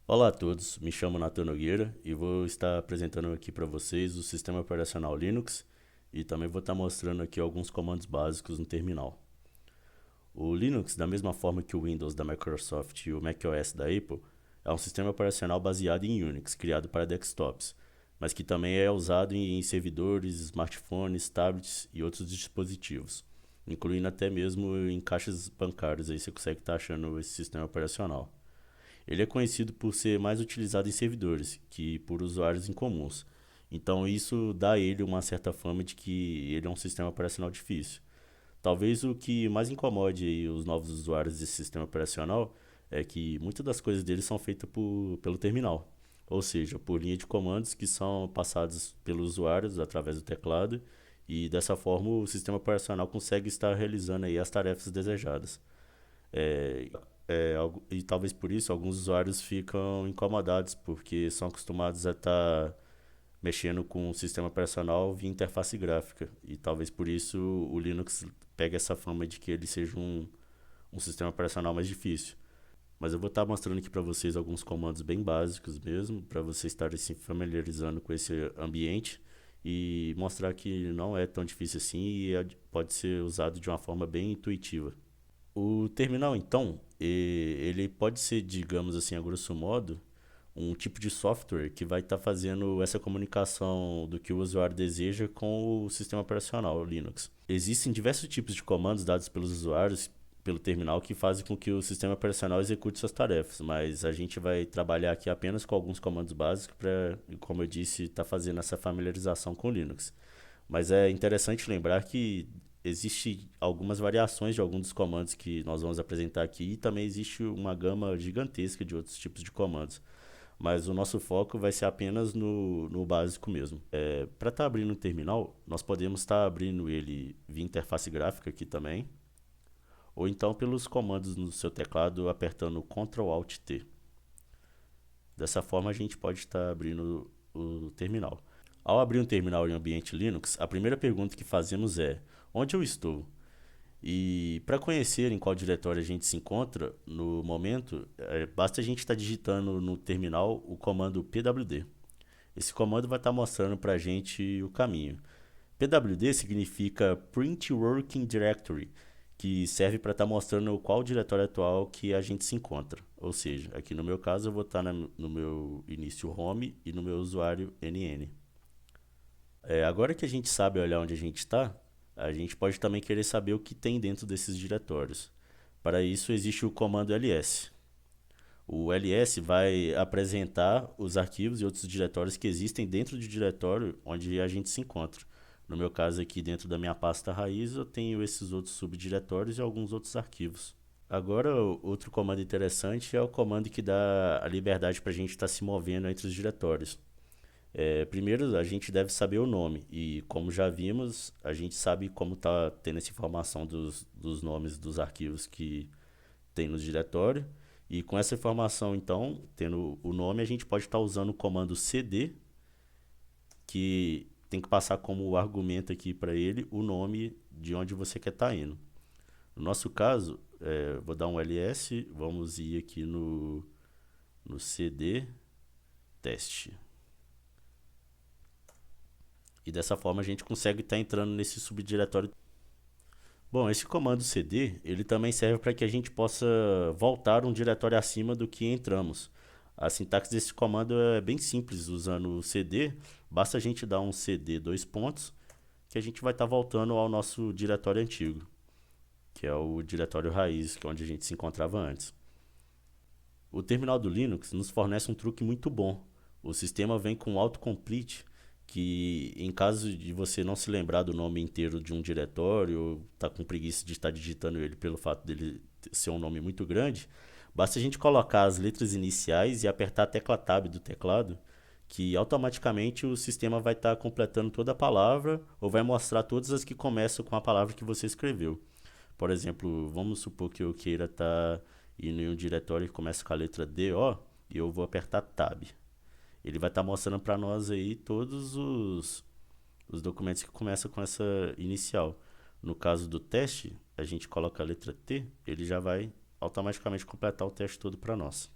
Olá a todos, me chamo Nathan Nogueira e vou estar apresentando aqui para vocês o sistema operacional Linux e também vou estar mostrando aqui alguns comandos básicos no terminal. O Linux, da mesma forma que o Windows da Microsoft e o macOS da Apple, é um sistema operacional baseado em Unix, criado para desktops, mas que também é usado em servidores, smartphones, tablets e outros dispositivos, incluindo até mesmo em caixas bancárias, aí você consegue estar achando esse sistema operacional. Ele é conhecido por ser mais utilizado em servidores que por usuários incomuns. Então isso dá a ele uma certa fama de que ele é um sistema operacional difícil. Talvez o que mais incomode aí os novos usuários desse sistema operacional é que muitas das coisas dele são feitas pelo terminal, ou seja, por linha de comandos que são passados pelos usuários através do teclado e dessa forma o sistema operacional consegue estar realizando aí as tarefas desejadas. É, e talvez por isso alguns usuários ficam incomodados, porque são acostumados a estar mexendo com o sistema operacional via interface gráfica. E talvez por isso o Linux pegue essa fama de que ele seja um sistema operacional mais difícil. Mas eu vou estar mostrando aqui para vocês alguns comandos bem básicos mesmo, para vocês estarem se familiarizando com esse ambiente e mostrar que não é tão difícil assim e pode ser usado de uma forma bem intuitiva. O terminal, então, ele pode ser, digamos assim, a grosso modo, um tipo de software que vai estar fazendo essa comunicação do que o usuário deseja com o sistema operacional Linux. Existem diversos tipos de comandos dados pelos usuários pelo terminal que fazem com que o sistema operacional execute suas tarefas, mas a gente vai trabalhar aqui apenas com alguns comandos básicos para, como eu disse, estar fazendo essa familiarização com o Linux. Mas é interessante lembrar que existe algumas variações de alguns dos comandos que nós vamos apresentar aqui e também existe uma gama gigantesca de outros tipos de comandos. Mas o nosso foco vai ser apenas no básico mesmo. Para estar abrindo o terminal, nós podemos estar abrindo ele via interface gráfica aqui também, ou então pelos comandos no seu teclado apertando Ctrl Alt T. Dessa forma a gente pode estar abrindo o terminal. Ao abrir um terminal em ambiente Linux, a primeira pergunta que fazemos é: onde eu estou? E para conhecer em qual diretório a gente se encontra no momento, basta a gente estar digitando no terminal o comando pwd. Esse comando vai estar mostrando para a gente o caminho. pwd significa Print Working Directory, que serve para estar mostrando qual diretório atual que a gente se encontra. Ou seja, aqui no meu caso eu vou estar no meu início home e no meu usuário nn. Agora que a gente sabe olhar onde a gente está, a gente pode também querer saber o que tem dentro desses diretórios. Para isso existe o comando ls. O ls vai apresentar os arquivos e outros diretórios que existem dentro do diretório onde a gente se encontra. No meu caso aqui dentro da minha pasta raiz eu tenho esses outros subdiretórios e alguns outros arquivos. Agora, outro comando interessante é o comando que dá a liberdade para a gente estar se movendo entre os diretórios. Primeiro, a gente deve saber o nome e, como já vimos, a gente sabe como está tendo essa informação dos nomes dos arquivos que tem no diretório. E com essa informação, então, tendo o nome, a gente pode estar usando o comando cd, que tem que passar como argumento aqui para ele o nome de onde você quer estar indo. No nosso caso, vou dar um ls, vamos ir aqui no cd teste. E dessa forma a gente consegue estar entrando nesse subdiretório. Bom, esse comando cd, ele também serve para que a gente possa voltar um diretório acima do que entramos. A sintaxe desse comando é bem simples, usando o cd, basta a gente dar um cd dois pontos, que a gente vai estar voltando ao nosso diretório antigo, que é o diretório raiz, que é onde a gente se encontrava antes. O terminal do Linux nos fornece um truque muito bom. O sistema vem com autocomplete, que em caso de você não se lembrar do nome inteiro de um diretório, ou tá com preguiça de estar digitando ele pelo fato dele ser um nome muito grande, basta a gente colocar as letras iniciais e apertar a tecla Tab do teclado, que automaticamente o sistema vai estar completando toda a palavra ou vai mostrar todas as que começam com a palavra que você escreveu. Por exemplo, vamos supor que eu queira estar indo em um diretório que começa com a letra DO e eu vou apertar Tab. Ele vai estar mostrando para nós aí todos os documentos que começam com essa inicial. No caso do teste, a gente coloca a letra T, ele já vai automaticamente completar o teste todo para nós.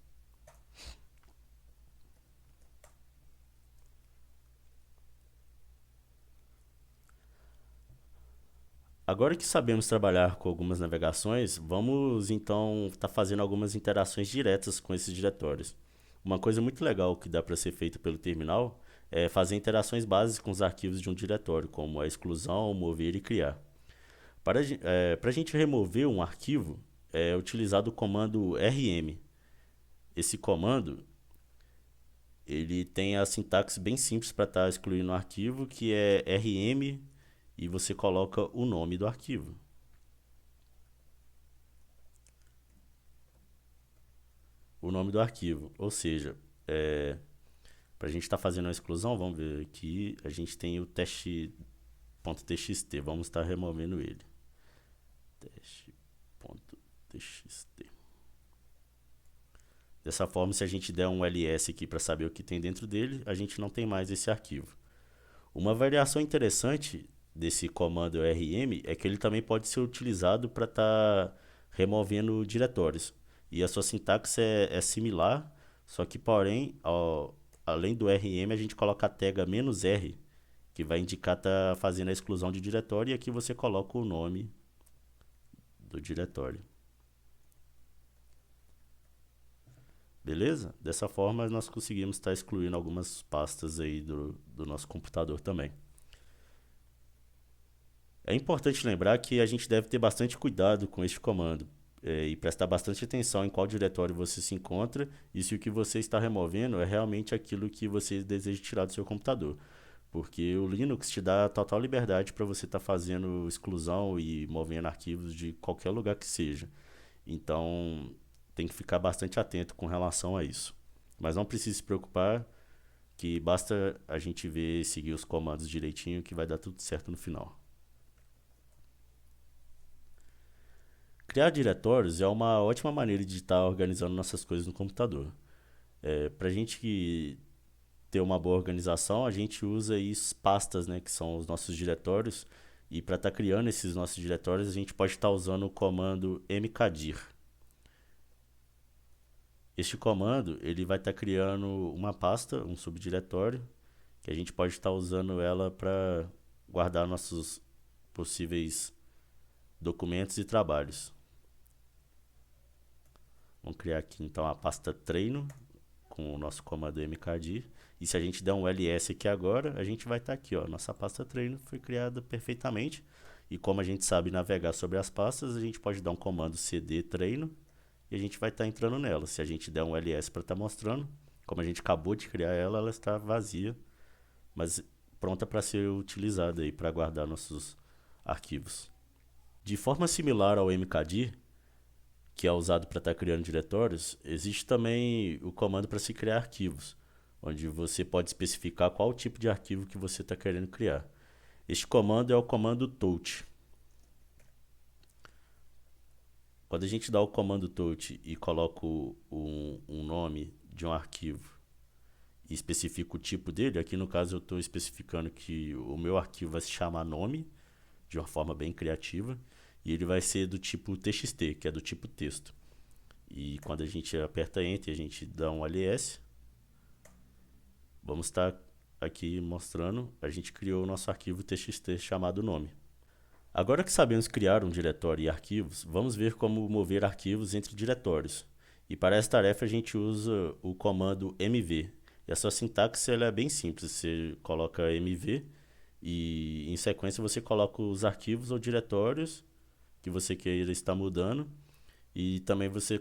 Agora que sabemos trabalhar com algumas navegações, vamos então estar fazendo algumas interações diretas com esses diretórios. Uma coisa muito legal que dá para ser feita pelo terminal é fazer interações básicas com os arquivos de um diretório, como a exclusão, mover e criar. Para a gente remover um arquivo, é utilizado o comando rm. Esse comando ele tem a sintaxe bem simples para estar excluindo o arquivo, que é rm e você coloca o nome do arquivo. O nome do arquivo, ou seja, para a gente estar fazendo a exclusão, vamos ver aqui, a gente tem o teste.txt, vamos estar removendo ele. Teste.txt. Dessa forma, se a gente der um ls aqui para saber o que tem dentro dele, a gente não tem mais esse arquivo. Uma variação interessante desse comando rm é que ele também pode ser utilizado para estar removendo diretórios. E a sua sintaxe é similar, só que porém, além do rm, a gente coloca a tag "-r", que vai indicar estar fazendo a exclusão de diretório, e aqui você coloca o nome do diretório. Beleza? Dessa forma nós conseguimos estar excluindo algumas pastas aí do nosso computador também. É importante lembrar que a gente deve ter bastante cuidado com este comando e prestar bastante atenção em qual diretório você se encontra e se o que você está removendo é realmente aquilo que você deseja tirar do seu computador. Porque o Linux te dá total liberdade para você estar fazendo exclusão e movendo arquivos de qualquer lugar que seja. Então, tem que ficar bastante atento com relação a isso. Mas não precisa se preocupar, que basta a gente ver e seguir os comandos direitinho que vai dar tudo certo no final. Criar diretórios é uma ótima maneira de estar organizando nossas coisas no computador. Para a gente ter uma boa organização, a gente usa aí pastas, né, que são os nossos diretórios, e para estar criando esses nossos diretórios, a gente pode estar usando o comando mkdir. Este comando ele vai estar criando uma pasta, um subdiretório, que a gente pode estar usando ela para guardar nossos possíveis documentos e trabalhos. Vamos criar aqui então a pasta treino com o nosso comando mkdir. E se a gente der um ls aqui agora, a gente vai estar aqui, ó, nossa pasta treino foi criada perfeitamente. E como a gente sabe navegar sobre as pastas, a gente pode dar um comando cd treino e a gente vai estar entrando nela. Se a gente der um ls para estar mostrando, como a gente acabou de criar ela, ela está vazia, mas pronta para ser utilizada aí para guardar nossos arquivos. De forma similar ao mkdir, que é usado para estar criando diretórios, existe também o comando para se criar arquivos, onde você pode especificar qual tipo de arquivo que você está querendo criar. Este comando é o comando touch. Quando a gente dá o comando touch e coloca um nome de um arquivo e especifica o tipo dele, aqui no caso eu estou especificando que o meu arquivo vai se chamar nome, de uma forma bem criativa, e ele vai ser do tipo txt, que é do tipo texto. E quando a gente aperta Enter, a gente dá um ls, vamos estar aqui mostrando, a gente criou o nosso arquivo txt chamado nome. Agora que sabemos criar um diretório e arquivos, vamos ver como mover arquivos entre diretórios. E para essa tarefa a gente usa o comando mv. E a sua sintaxe ela é bem simples, você coloca mv e em sequência você coloca os arquivos ou diretórios que você queira estar mudando e também você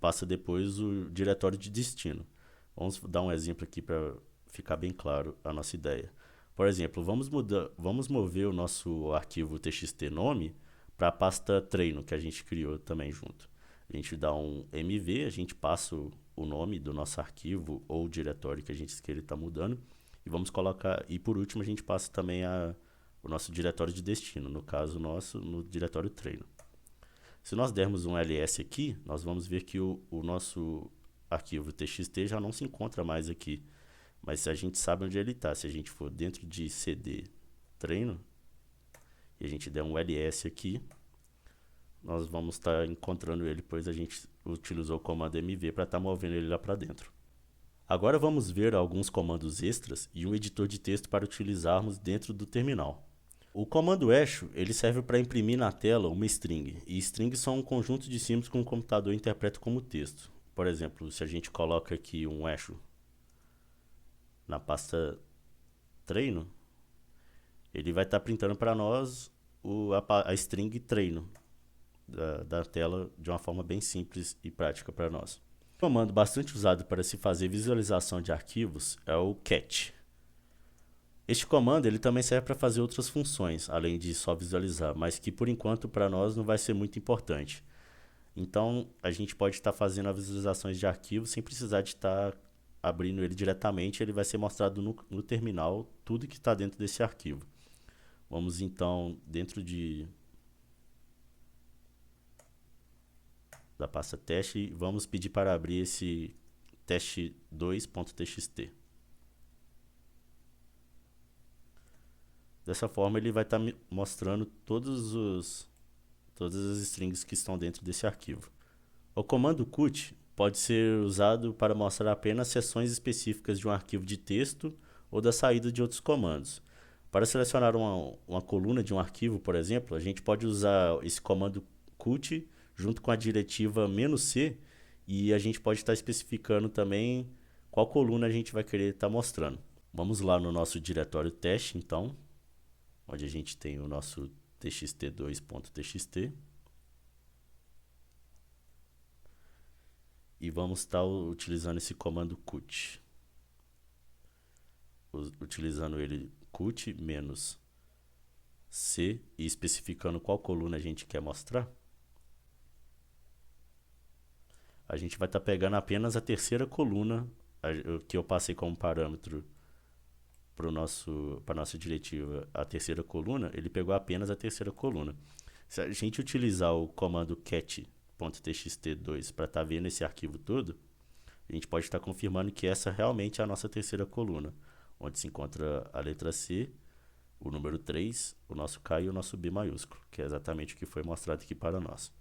passa depois o diretório de destino. Vamos dar um exemplo aqui para ficar bem claro a nossa ideia. Por exemplo, vamos mover o nosso arquivo txt nome para a pasta treino que a gente criou também junto. A gente dá um mv, a gente passa o nome do nosso arquivo ou diretório que a gente queira estar mudando e vamos colocar, e por último a gente passa também o nosso diretório de destino, no caso nosso, no diretório treino. Se nós dermos um ls aqui, nós vamos ver que o nosso arquivo txt já não se encontra mais aqui. Mas se a gente sabe onde ele está, se a gente for dentro de cd treino, e a gente der um ls aqui, nós vamos estar encontrando ele, pois a gente utilizou o comando mv para estar movendo ele lá para dentro. Agora vamos ver alguns comandos extras e um editor de texto para utilizarmos dentro do terminal. O comando echo, ele serve para imprimir na tela uma string, e strings são um conjunto de símbolos que um computador interpreta como texto. Por exemplo, se a gente coloca aqui um echo na pasta treino, ele vai estar printando para nós a string treino da tela de uma forma bem simples e prática para nós. Um comando bastante usado para se fazer visualização de arquivos é o cat. Este comando ele também serve para fazer outras funções, além de só visualizar, mas que por enquanto para nós não vai ser muito importante. Então a gente pode estar fazendo as visualizações de arquivos sem precisar de estar abrindo ele diretamente, ele vai ser mostrado no terminal tudo que está dentro desse arquivo. Vamos então dentro da pasta teste e vamos pedir para abrir esse teste2.txt. Dessa forma ele vai estar mostrando todas as strings que estão dentro desse arquivo. O comando cut pode ser usado para mostrar apenas seções específicas de um arquivo de texto ou da saída de outros comandos. Para selecionar uma coluna de um arquivo, por exemplo, a gente pode usar esse comando cut junto com a diretiva "-c", e a gente pode estar especificando também qual coluna a gente vai querer estar mostrando. Vamos lá no nosso diretório teste, então, onde a gente tem o nosso txt2.txt. E vamos estar utilizando esse comando cut. Utilizando ele cut "-c" e especificando qual coluna a gente quer mostrar. A gente vai estar pegando apenas a terceira coluna que eu passei como parâmetro para a nossa diretiva, a terceira coluna, ele pegou apenas a terceira coluna. Se a gente utilizar o comando cat.txt2 para estar vendo esse arquivo todo, a gente pode estar confirmando que essa realmente é a nossa terceira coluna, onde se encontra a letra C, o número 3, o nosso K e o nosso B maiúsculo, que é exatamente o que foi mostrado aqui para nós.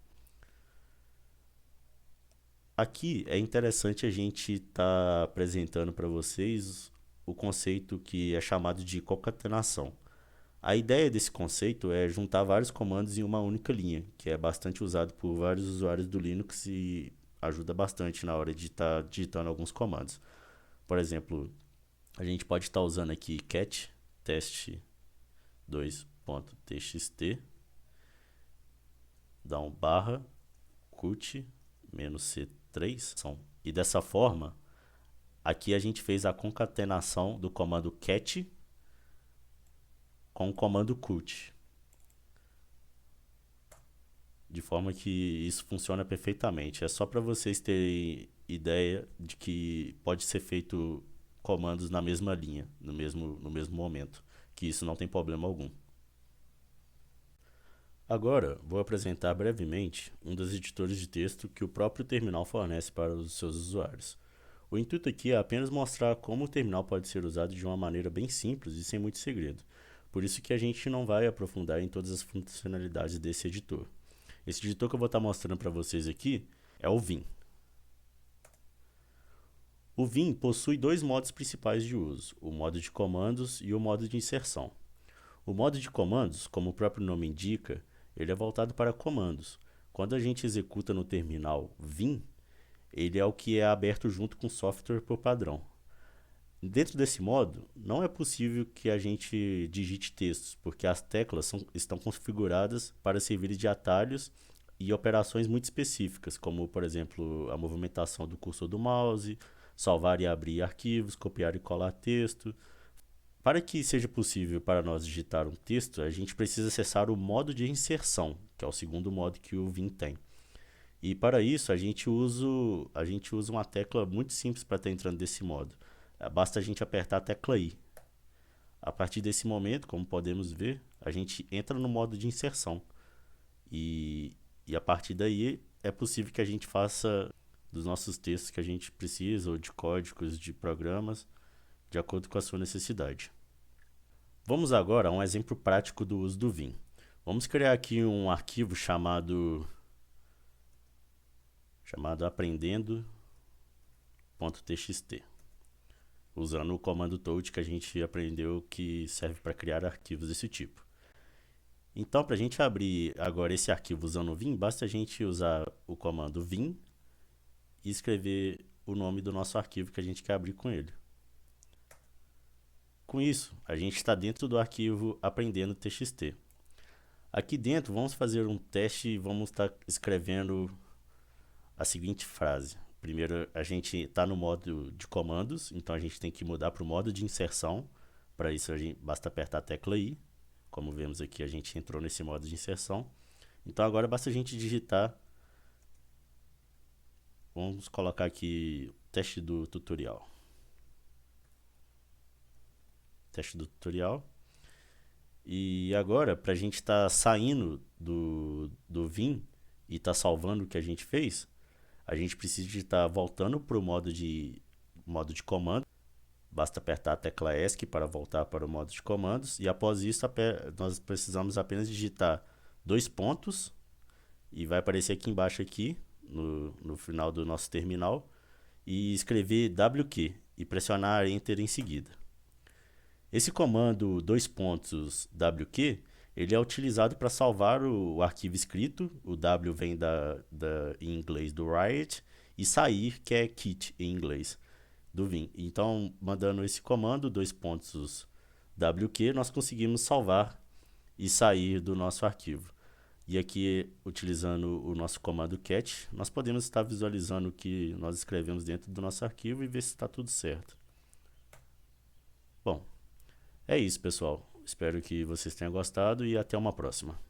Aqui é interessante a gente estar apresentando para vocês o conceito que é chamado de concatenação. A ideia desse conceito é juntar vários comandos em uma única linha, que é bastante usado por vários usuários do Linux e ajuda bastante na hora de estar digitando alguns comandos. Por exemplo, a gente pode estar usando aqui cat teste2.txt, dá um barra cut -c3, e dessa forma aqui a gente fez a concatenação do comando cat com o comando cut, de forma que isso funciona perfeitamente. É só para vocês terem ideia de que pode ser feito comandos na mesma linha, no mesmo momento, que isso não tem problema algum. Agora, vou apresentar brevemente um dos editores de texto que o próprio terminal fornece para os seus usuários. O intuito aqui é apenas mostrar como o terminal pode ser usado de uma maneira bem simples e sem muito segredo. Por isso que a gente não vai aprofundar em todas as funcionalidades desse editor. Esse editor que eu vou estar mostrando para vocês aqui é o Vim. O Vim possui dois modos principais de uso, o modo de comandos e o modo de inserção. O modo de comandos, como o próprio nome indica, ele é voltado para comandos. Quando a gente executa no terminal Vim, ele é o que é aberto junto com o software por padrão. Dentro desse modo, não é possível que a gente digite textos, porque as teclas estão configuradas para servirem de atalhos e operações muito específicas, como, por exemplo, a movimentação do cursor do mouse, salvar e abrir arquivos, copiar e colar texto. Para que seja possível para nós digitar um texto, a gente precisa acessar o modo de inserção, que é o segundo modo que o Vim tem. E para isso a gente usa uma tecla muito simples para estar entrando nesse modo. Basta a gente apertar a tecla I. A partir desse momento, como podemos ver, a gente entra no modo de inserção. E a partir daí é possível que a gente faça dos nossos textos que a gente precisa, ou de códigos de programas, de acordo com a sua necessidade. Vamos agora a um exemplo prático do uso do Vim. Vamos criar aqui um arquivo chamado aprendendo.txt, usando o comando toad que a gente aprendeu que serve para criar arquivos desse tipo. Então, para a gente abrir agora esse arquivo usando o vim, basta a gente usar o comando vim e escrever o nome do nosso arquivo que a gente quer abrir com ele. Com isso, a gente está dentro do arquivo aprendendo.txt. Aqui dentro, vamos fazer um teste e vamos estar escrevendo a seguinte frase. Primeiro, a gente está no modo de comandos, então a gente tem que mudar para o modo de inserção. Para isso, basta apertar a tecla I. Como vemos aqui, a gente entrou nesse modo de inserção. Então, agora basta a gente digitar. Vamos colocar aqui o teste do tutorial. Teste do tutorial. E agora, para a gente estar saindo do vim e estar salvando o que a gente fez, a gente precisa de estar voltando para o modo de comando. Basta apertar a tecla ESC para voltar para o modo de comandos. E após isso, nós precisamos apenas digitar 2 pontos. E vai aparecer aqui embaixo, aqui, no final do nosso terminal. E escrever WQ e pressionar Enter em seguida. Esse comando 2 pontos WQ, ele é utilizado para salvar o arquivo escrito. O W vem em inglês do Riot. E sair, que é quit em inglês do Vim. Então, mandando esse comando, 2 pontos WQ, nós conseguimos salvar e sair do nosso arquivo. E aqui, utilizando o nosso comando cat, nós podemos estar visualizando o que nós escrevemos dentro do nosso arquivo e ver se está tudo certo. Bom, é isso, pessoal. Espero que vocês tenham gostado e até uma próxima.